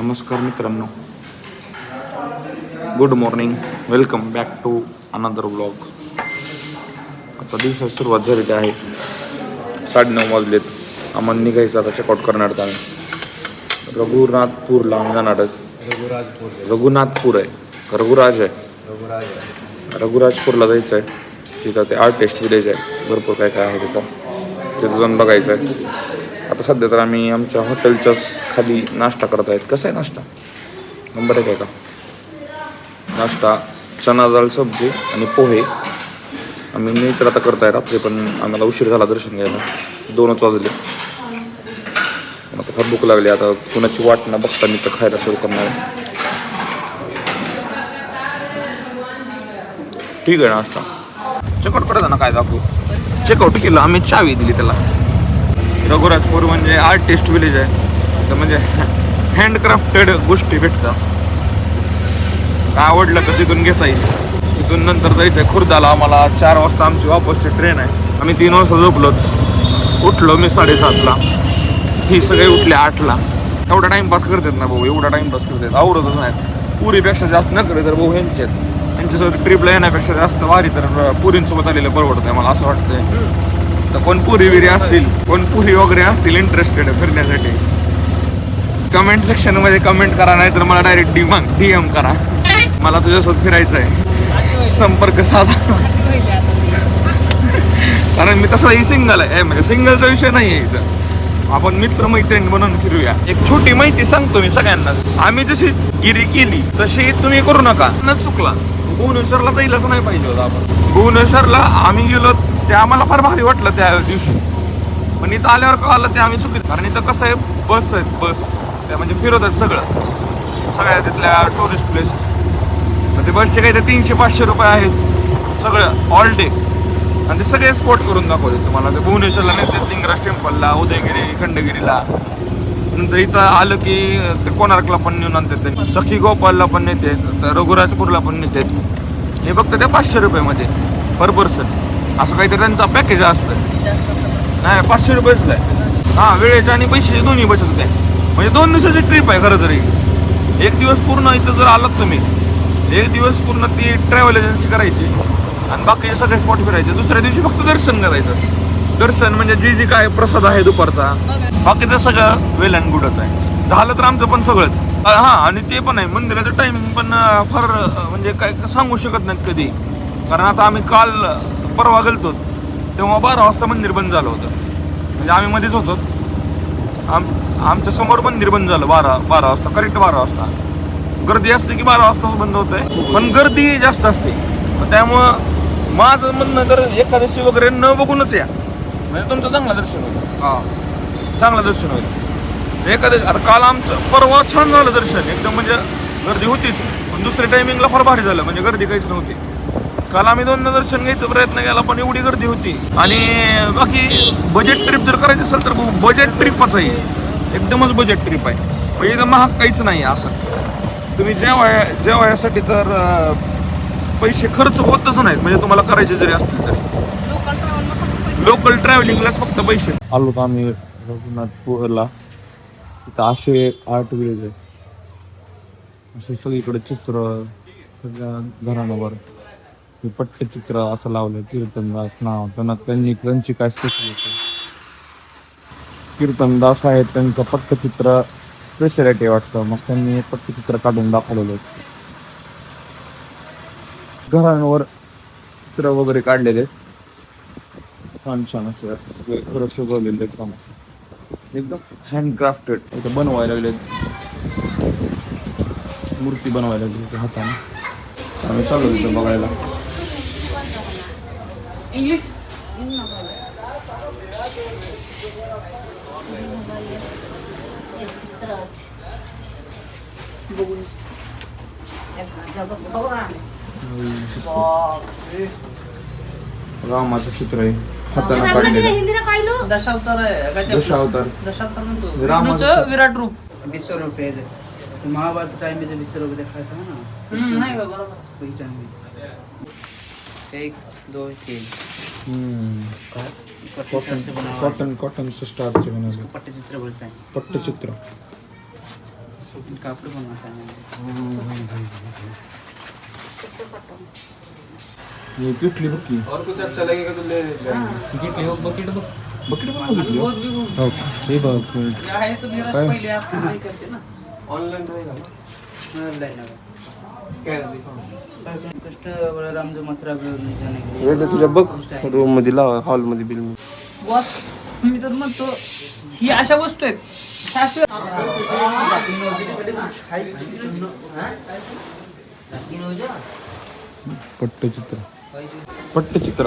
नमस्कार मित्रांनो, good morning. Welcome back to another blog. आता दिवसाची सुरुवात झालेली आहे. 9:30 वाजलेत. आम्हाला निघायचं आता चेकआउट करणार आम्ही. रघुनाथपूरला आम्ही जाणार आहे. रघुनाथपूर आहे, रघुराज आहे. रघुराजपूरला जायचं आहे. तिथं ते आर्टिस्ट विलेज आहे. भरपूर काय काय आहे तिथं जाऊन बघायचं आहे. आता सध्या तर आम्ही आमच्या हॉटेलच्याच खाली नाश्ता करत आहेत. कसा आहे नाश्ता? नंबर एक आहे का नाश्ता? चना डाळ सब्जी आणि पोहे. आम्ही मी तर आता करत आहे. रात्री पण आम्हाला उशीर झाला दर्शन घ्यायला. 2च वाजले. आता फार भूक लागली. आता कुणाची वाट न बघता मी तर खायला सुरू करणार आहे. ठीक आहे नाश्ता. चेकआउट करत ना काय दाखवू. चेकआउट केलं आम्ही. चावी दिली त्याला. रघुराजपूर म्हणजे आर्टिस्ट विलेज आहे. तर म्हणजे हँडक्राफ्टेड गोष्टी भेटतात. काय आवडलं तर तिथून घेता येईल. तिथून नंतर जायचं आहे खुर्दाला. आम्हाला 4 वाजता आमची वापसची ट्रेन आहे. आम्ही 3 वाजता झोपलो. उठलो मी 7:30ला. ही सगळे उठले 8ला. एवढा टाईमपास करतात ना भाऊ, एवढा टाईमपास करतात. आवडतच नाही. पुरीपेक्षा जास्त न करे तर भाऊ यांच्यासोबत ट्रिपला येण्यापेक्षा जास्त वारी तर पुरींसोबत आलेलं परवडत आहे मला असं वाटतंय. तर कोण पुरी विरी असतील, कोण पुरी वगैरे असतील इंटरेस्टेड फिरण्यासाठी, कमेंट सेक्शनमध्ये कमेंट करा. नाही तर मला डायरेक्ट DM करा. मला तुझ्यासोबत फिरायचं आहे, संपर्क साधा. कारण मी तसंही सिंगल आहे. म्हणजे सिंगलचा विषय नाही आहे इथं. आपण मित्र-मैत्रीण बनवून फिरूया. एक छोटी माहिती सांगतो मी सगळ्यांना. आम्ही जशी गिरी केली तशी तुम्ही करू नका. न चुकला भुवनेश्वरला जाईलच नाही पाहिजे होतं आपण. भुवनेश्वरला आम्ही गेलो ते आम्हाला फार भारी वाटलं त्या दिवशी. पण इथं आल्यावर कळालं ते आम्ही चुकीचं. कारण इथं कसं आहे, बस आहेत, बस त्या म्हणजे फिरवतात सगळ्या तिथल्या टुरिस्ट प्लेसेस. तर ते बसचे काही ते 300-500 रुपये आहेत सगळं ऑल डे. आणि ते सगळे स्पॉट करून दाखवतात तुम्हाला. ते भुवनेश्वरला नेतात, लिंगराज टेम्पलला, उदयगिरी, खंडगिरीला. नंतर इथं आलं की ते कोणार्कला पण नेऊन आणतात त्यांनी. सखी गोपालला पण नेतात, रघुराजपूरला पण नेतात. हे फक्त त्या 500 रुपयामध्ये पर पर्सन. असं काहीतरी त्यांचा पॅकेज असतं. नाही 500 रुपयेच आहे. हां, वेळेचे आणि पैशाचे दोन्ही बचत होते. म्हणजे 2 दिवसाची ट्रिप आहे खरं तरी. 1 दिवस पूर्ण इथं जर आलात तुम्ही, 1 दिवस पूर्ण ती ट्रॅव्हल एजन्सी करायची आणि बाकीचे सगळे स्पॉट फिरायचे. दुसऱ्या दिवशी फक्त दर्शन करायचं. दर्शन म्हणजे जी काय प्रसाद आहे दुपारचा, बाकीचं सगळं वेल अँड गुडच आहे. झालं तर आमचं पण सगळंच. हां, आणि ते पण आहे मंदिराचं टायमिंग पण फार म्हणजे काय सांगू शकत नाहीत कधी. कारण आता आम्ही काल परवा गेलतो तेव्हा 12 वाजता मंदिर बंद झालं होतं. म्हणजे आम्ही मध्येच होतो. आमच्या समोर मंदिर बंद झालं 12 वाजता, करेक्ट 12 वाजता. गर्दी असते की 12 वाजता बंद होतंय, पण गर्दी जास्त असते. त्यामुळं माझं म्हणणं तर एकादशी वगैरे न बघूनच या, म्हणजे तुमचं चांगलं दर्शन होईल. हां, चांगलं दर्शन होईल. एकादशी आता काल आमचं परवा छान झालं दर्शन एकदम. म्हणजे गर्दी होतीच, पण दुसऱ्या टायमिंगला फार भारी झालं. म्हणजे गर्दी काहीच नव्हती. काल आम्ही 2दा दर्शन घ्यायचा प्रयत्न केला पण एवढी गर्दी होती. आणि बाकी बजेट ट्रिप जर करायची असेल तर बजेट ट्रिपच आहे. एकदमच बजेट ट्रिप आहे. म्हणजे इथं महाग काहीच नाही. असं तुम्ही जेवायसाठी तर पैसे खर्च होतच नाहीत. म्हणजे तुम्हाला करायचे जरी असतील तरी लोकल ट्रॅव्हलिंगलाच फक्त पैसे. आलो तर आम्ही रघुनाथपूरला. तिथं असे आर्ट विलेज आहे. असे सगळीकडे चित्र सगळ्या घरांवर पट्टचित्र असं लावलं. कीर्तनदास नाव त्यांची काय स्पेशलिटी. कीर्तनदास आहेत, त्यांचं पट्टचित्र स्पेशालिटी वाटतं. मग त्यांनी पट्टचित्र काढून दाखवलेलं. घरांवर चित्र वगैरे काढलेले छान छान असे सगळे घर शोधवलेले एकदम हँडक्राफ्टेड. इथं बनवायला लागले, मूर्ती बनवायला लागली हाताने. आम्ही चालू तिथं बघायला. इंग्लिश रामाचं चित्र आहे हाताने काढलेलं. दशावतार रामाचं विराट रूप. विश्वरूप है. महाभारत टाइम में जो विश्वरूप दिखाया था ना, नहीं बाबा वही टाइम में. 1 2 3 कॉटनचं स्टारचे बनवले पट्टचित्र बोलते हैं. पट्टचित्र. कापड़ बनवाता है ये किटली बघ और कुछ अच्छा लगेगा तो ले जाएंगे. बकेट हो बकेट बघ बकेट पण बघितली हो हे बघ आहे तो मेरा काय? पहिले आपण नाही करते ना ऑनलाइन रहेगा ना. ऑनलाइन स्कॅनर दिखाओ. कृष्ण बलराम जो मथुरा में जाने के लिए हे तर तुझ्या बघ रूम मध्ये लाव हॉल मध्ये बिल मध्ये. बॉस मी तर म्हणतो ही अशा वस्तू आहेत ह्या अशा पट्टचित्र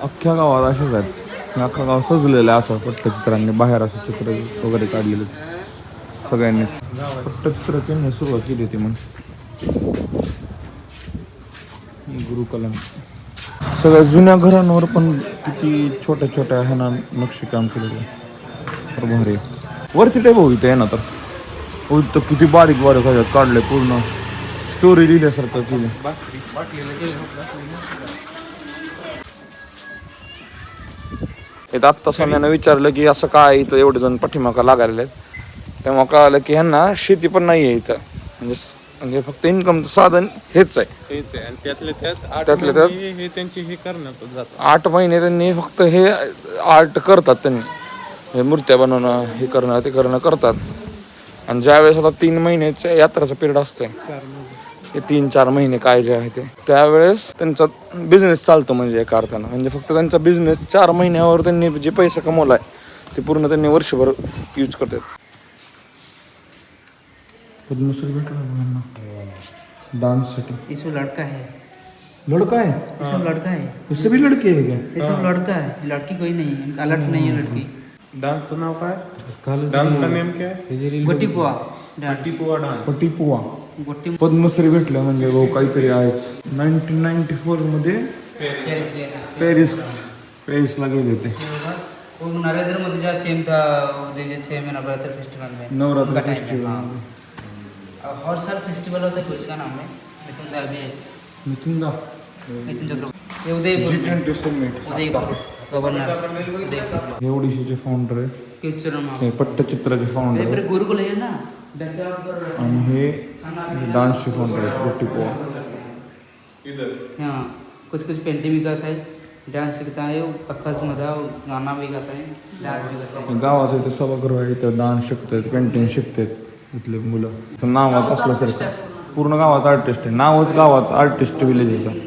अख्ख्या गावात असेच आहेत अख्खा गाव सजलेलं आहे असं पट्टचित्रांनी बाहेर असं चित्र वगैरे काढलेलं सगळ्यांनीच पट्टचित्र त्यांनी सुरुवात केली होती म्हणून गुरुकलम सगळ्या जुन्या घरांवर पण किती छोट्या छोट्या ह्याना नक्षीकाम केलेलं तर भारी वरती टाईप हो इथे आहे ना तर तर किती बारीक बारीक ह्याच्यात काढले पूर्ण स्टोरी लिहिल्यासारखं केली आत्ता सम्यानं विचारलं की असं काय इथं एवढे जण पाठीमागा लागायला आहेत तेव्हा कळालं की ह्यांना शेती पण नाही आहे इथं म्हणजे फक्त इन्कमचं साधन हेच आहे. तेच आहे आणि त्यातल्या त्यात त्यातल्या त्यात हे त्यांची हे करण्यात जातं. 8 महिने त्यांनी फक्त हे आर्ट करतात त्यांनी हे मूर्त्या बनवणं हे करणं ते करणं करतात आणि ज्यावेळेस आता 3 महिन्याच्या यात्राचा पिरियड असतोय ते 3-4 महिने काय जे आहे ते त्यावेळेस त्यांचा बिझनेस चालतो म्हणजे एका अर्थानं म्हणजे फक्त त्यांचा बिझनेस 4 महिन्यावर त्यांनी जे पैसा कमवलाय ते पूर्ण त्यांनी वर्षभर यूज करतात. पद्मश्री भेटला डांस साठी इसमें लड़का है लड़का है ये सब लड़का है ये सभी लड़के हैं क्या ये सब लड़का है लड़की कोई नहीं है अलर्ट नहीं है लड़की डान्सचं नाव काय. डान्स का नेम क्या है. गोटीपुआ टिपुआ डान्स. पटिपुआ गोटी पद्मश्री भेटलं म्हणजे भाऊ काहीतरी आहेच 1994 मध्ये पेरिस गया था पॅरिसला गेले होते वो नरेंद्र मोदी जहाँ सेम था वो 2006 में नवरात्र फेस्टिवल में नवरात्र उनका time फेस्टिवल है, हाँ। और हर साल फेस्टिवल होता है कुछ का नाम है मिथुन दालवी है मिथुन चक्रवर्ती ये उदयपुर में, G20 summit Udaipur governor Udaipur एवढीचे फाउंडर आहे फ्यूचर में हे पट्टचित्राचे फाउंडर ये आहे फिर गुरुकुल है ना बच्चा पर आणि हे डान्सचे फाउंडर आहे पटिपुआ हाँ कुछ कुछ पेंटिंग भी करता है डांस सीखता है वो अक्खस मधा गाना भी गाता है डांस भी करता है गावात इथे सभागृह आहे इथं डान्स शिकतात पेंटिंग शिकतात इथले मुलं तर नावात असल्यासारखं पूर्ण गावात आर्टिस्ट आहे नावच गावात आर्टिस्ट विलेज आहे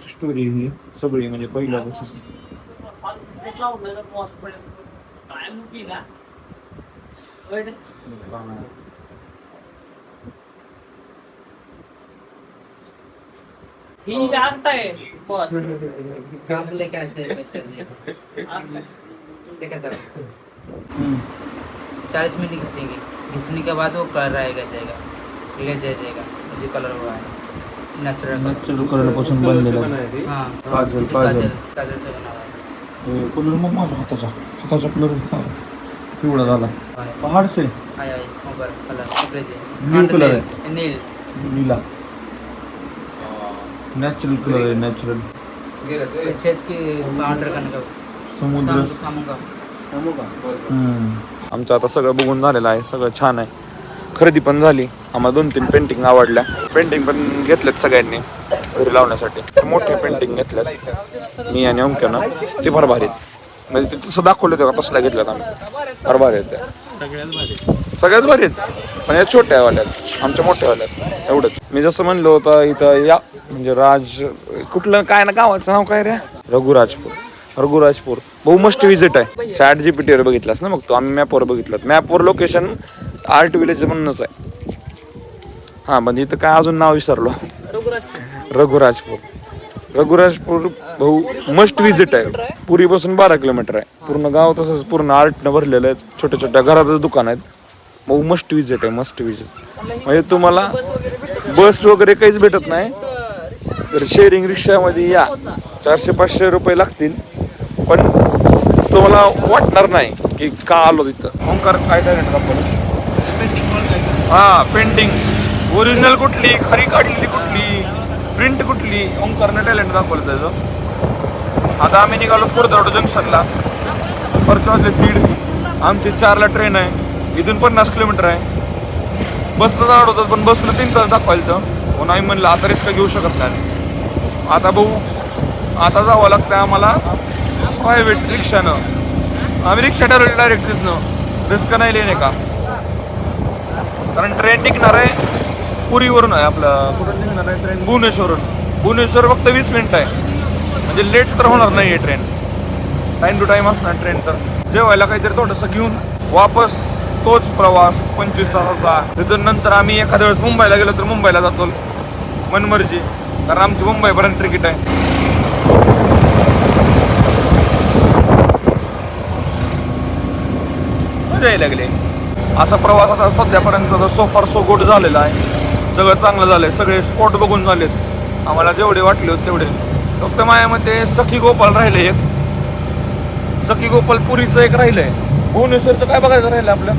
स्टोरी ही सगळी म्हणजे पहिल्यापासून ही आणताय बॉस काम लेके आते हैं पैसे देखा था 40 मिनट घिसेंगे घिसने के बाद वो कलर आएगा जाएगा ले जाएगा जो कलर हुआ है नेचुरल कलरपासून बनलेलं आहे हाँ काजल इसे काजल काजल से बना हुआ है कलर मग माझ्या हाताचा कलर पिवळा झाला पहाड से आय आय ऊपर कलर Blue color है। नील नीला नॅचरल कलर आहे नॅचरल छेद की ऑर्डर करने का समुद्र सामू का आमचं आता सगळं बघून झालेलं आहे सगळं छान आहे खरेदी पण झाली आम्हाला 2-3 पेंटिंग आवडल्या पेंटिंग पण घेतल्यात सगळ्यांनी घरी लावण्यासाठी मोठे पेंटिंग घेतल्यात मी आणि ओमक्यानं ते फार भारी आहेत म्हणजे ते तसं दाखवलं होतं का तसल्या घेतल्यात आम्ही फार भारी आहेत त्या सगळ्यात भारी आहेत पण या छोट्या वाल्यात आमच्या मोठ्या वाल्यात एवढंच मी जसं म्हणलं होतं इथं या म्हणजे राज कुठलं काय ना गावाचं नाव काय रे रघुराजपूर बहु मस्ट विजिट आहे ChatGPT वर बघितलास ना मग तो आम्ही मॅपवर बघितलं मॅपवर लोकेशन आर्ट विलेज म्हणूनच आहे हां पण इथं काय अजून नाव विसरलो रघुराजपूर भाऊ मस्ट विजिट आहे पुरीपासून 12 किलोमीटर आहे पूर्ण गाव तसंच पूर्ण आर्टनं भरलेलं आहे छोट्या छोट्या घराचं दुकान आहेत भाऊ मस्ट विजिट आहे, मस्ट विजिट. म्हणजे तुम्हाला बस वगैरे काहीच भेटत नाही तर शेअरिंग रिक्षामध्ये या. 400-500 रुपये लागतील पण तुम्हाला वाटणार नाही की का आलो तिथं. ओंकार काय टॅलेंट दाखवलं? हा, पेंटिंग ओरिजिनल कुठली, खरी काढलेली कुठली, प्रिंट कुठली, ओंकारनं टॅलेंट दाखवलं त्याचं. आता आम्ही निघालो कोरदवाड जंक्शनला. परत वाजले 1:30. आमची 4ला ट्रेन आहे. इथून 50 किलोमीटर आहे. बसला जाड होतं पण बसनं 3 तास दाखवायचं म्हणून आम्ही म्हणलं आता रिस्क घेऊ शकत नाही. आता भाऊ आता जावं लागतं आम्हाला प्रायव्हेट रिक्षानं. आम्ही रिक्षा ठरवली डायरेक्ट तिथनं, रिस्क नाही लेणे का. कारण ट्रेन निघणार आहे पुरीवरून आहे आपलं. कुठून निघणार आहे ट्रेन? भुवनेश्वरवरून. भुवनेश्वर फक्त 20 मिनिटं आहे म्हणजे लेट तर होणार नाही आहे ट्रेन. टाईम टू टाईम असणार ट्रेन. तर जेवायला काहीतरी थोडंसं घेऊन वापस तोच प्रवास 25 तासाचा. तिथून नंतर आम्ही एखाद्या वेळेस मुंबईला गेलो तर मुंबईला जातो मनमर्जी, कारण आमची मुंबईपर्यंत तिकीट आहे. मजा यायला लागली. असा प्रवास आता सध्यापर्यंत सो फार सो गुड झालेला आहे. सगळं चांगलं झालंय. सगळे स्पॉट बघून झालेत आम्हाला जेवढे वाटले होते तेवढे. फक्त माझ्यामध्ये सखी गोपाल राहिले एक, सखी गोपाल पुरीचं एक राहिलंय. भुवनेश्वरचं काय बघायचं राहिलं आपलं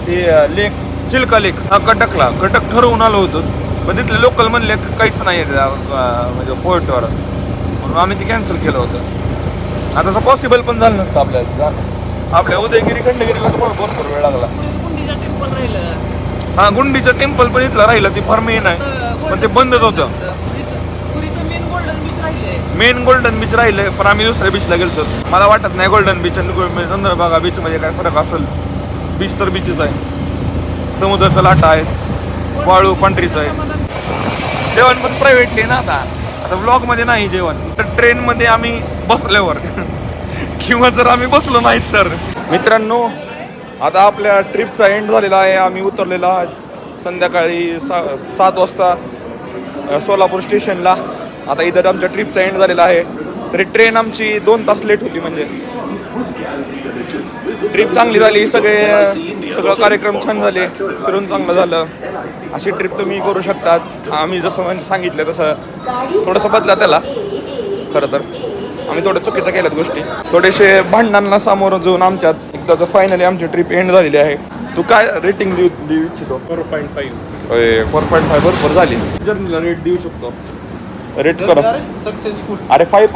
ते लेक, चिल्का लेक. हा कटकला, कटक ठरवून आलो होतो पण तिथले लोकल म्हणले काहीच नाही आहे म्हणजे पोर्टवर, म्हणून आम्ही ते कॅन्सल केलं होतं. आता तसं पॉसिबल पण झालं नसतं आपल्याला. आपल्या उदयगिरी खंडगिरीला भरपूर वेळ लागला. हा, गुंडीचं टेम्पल पण इथलं राहिलं. ती फार मेन आहे पण ते बंदच होतं. मेन गोल्डन बीच राहिलंय पण आम्ही दुसऱ्या बीचला गेलो. मला वाटत नाही गोल्डन बीच आणि चंद्रभागा बीच मध्ये काय फरक असेल. बीच तर बीचच आहे. समुद्राचा लाटा आहे, वाळू पांढरीच आहे. जेवण पण प्रायव्हेटली ना. आता व्लॉग मध्ये नाही जेवण. तर ट्रेन मध्ये आम्ही बसल्यावर किंवा जर आम्ही बसलो नाहीत तर. मित्रांनो आता आपल्या ट्रिपचा एंड झालेला आहे. आम्ही उतरलेला संध्याकाळी 7 वाजता सोलापूर स्टेशनला. आता इथं आमच्या ट्रिपचा एंड झालेला आहे. तरी ट्रेन आमची 2 तास लेट होती. म्हणजे ट्रिप चांगली झाली. सगळं कार्यक्रम छान झाले, फिरून चांगलं झालं. अशी ट्रिप तुम्ही करू शकतात. आम्ही जसं म्हणजे सांगितलं तसं थोडंसं बदला त्याला. खरं तर आम्ही थोड्या चुकीच्या केल्यात गोष्टी. थोडेसे भांडणांना सामोरं जाऊन आमच्यात एकदाचं फायनली आमची ट्रिप एंड झालेली आहे. तू काय रेटिंग देऊ इच्छितो? 4.5. 4.5 भरपूर झाली. जर्नीला रेट देऊ शकतो. रेट करा. सक्सेसफुल. अरे 5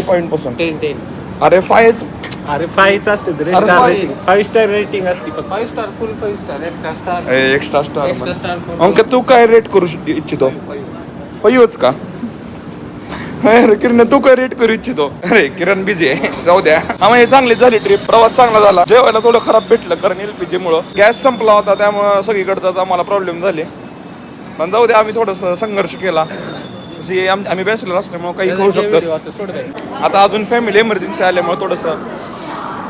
पॉईंट पासून 10. अरे 5. अरे 5 असते तर अरे, star five. Rating. 5 star rating असते. 5 स्टार, फुल 5 star, extra star, extra star. Extra star. अंक तू काय रेट करू इच्छितो? 5च का? अरे किरण तू काय रेट करू इच्छितो? अरे किरण बिझी आहे, जाऊ द्या. आम्हाला चांगली झाली ट्रिप. प्रवास चांगला झाला. जेवायला थोडं खराब भेटलं कारण LPG मुळे गॅस संपला होता, त्यामुळं सगळीकडचाच आम्हाला प्रॉब्लेम झाले. पण जाऊ द्या, आम्ही थोडंसं संघर्ष केला. तशी आम्ही बॅचलर असल्यामुळे काही होऊ शकतं. आता अजून फॅमिली इमर्जन्सी आल्यामुळे थोडंसं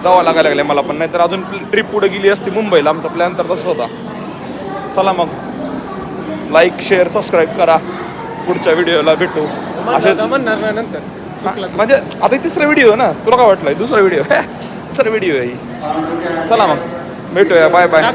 जावं लागायला लागलं मला पण. नाही तर अजून ट्रिप पुढे गेली असती मुंबईला. आमचा प्लॅन तर तसंच होता. चला मग, लाईक शेअर सबस्क्राईब करा. पुढच्या व्हिडिओला भेटू असेच. म्हणजे आता 3रा व्हिडिओ ना, तुला काय वाटलंय? 2रा व्हिडिओ, 3रा व्हिडिओ आहे. चला मग भेटूया. Bye bye.